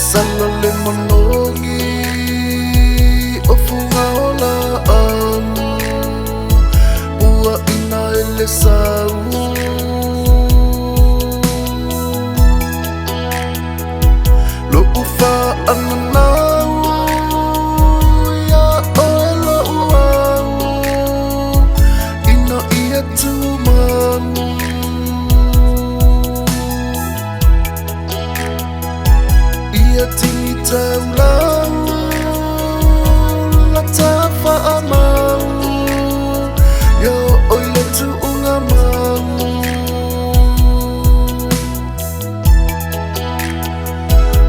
Salale monongi o funga ola au ua ina ele sau lo ufa ananau ya oela uau ina ia tumamu ia tini taulau la tafa amau yo oila tu unga mau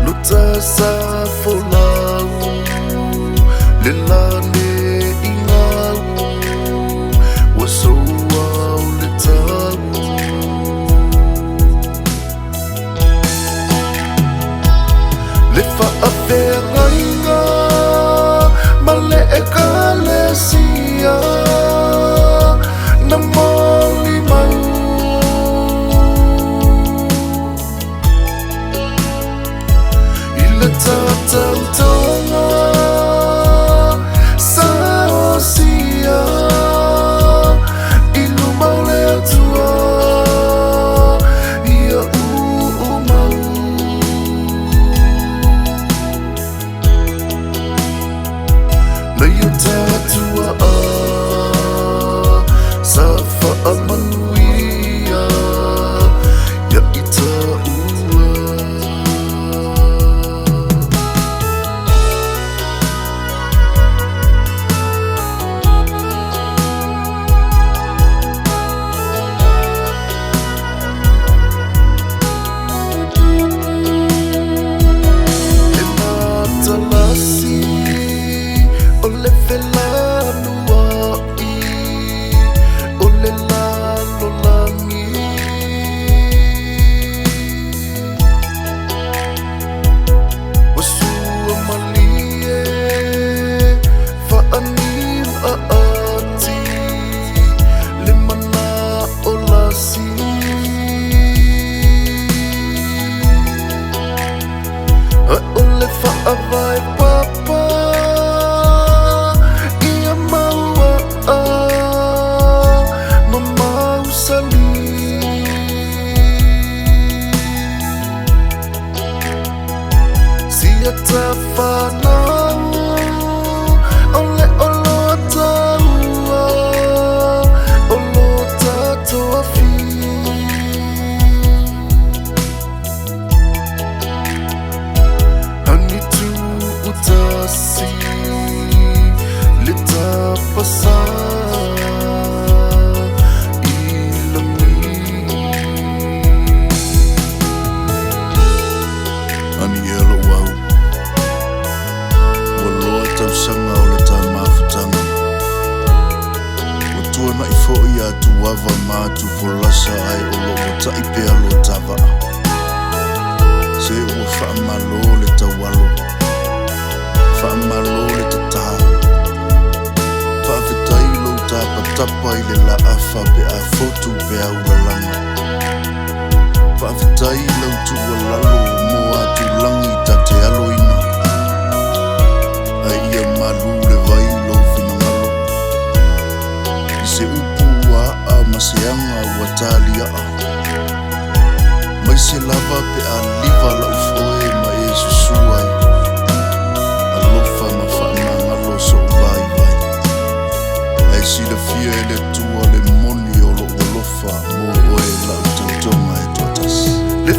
luta sa folau lelane ingau waso au le tau le whaawerangainga ma le ekalesia na moli mau i le tatau tonga sa osia i lumau le atua ia mau Layo tatua sa whaamanuia ya ita ua e matalasi ole felanu ai ole lalo langi wasua malie fa'aniu aati le mana o lasi ole fa'avae papa ta whanau ole olo taua olo tatoa fi hani tu utasi le tapasa tu wava matu folasa ai olo ta ipea lo tava se o fa malo le tawalo fa malo le tata fa vitai lo tapa tapa ile la afa be a foto be a ulanga fa vitai lo tu lalo mo atu langi tate aloina ai ia malu le vai lo finangalo se maseanga watalia mai se lava pe a liva la ufoe ma e susuai alofa ma whaamanga lo so vai vai ai si la fia ele tua le moni o lo olofa mo oe la utautonga e totas le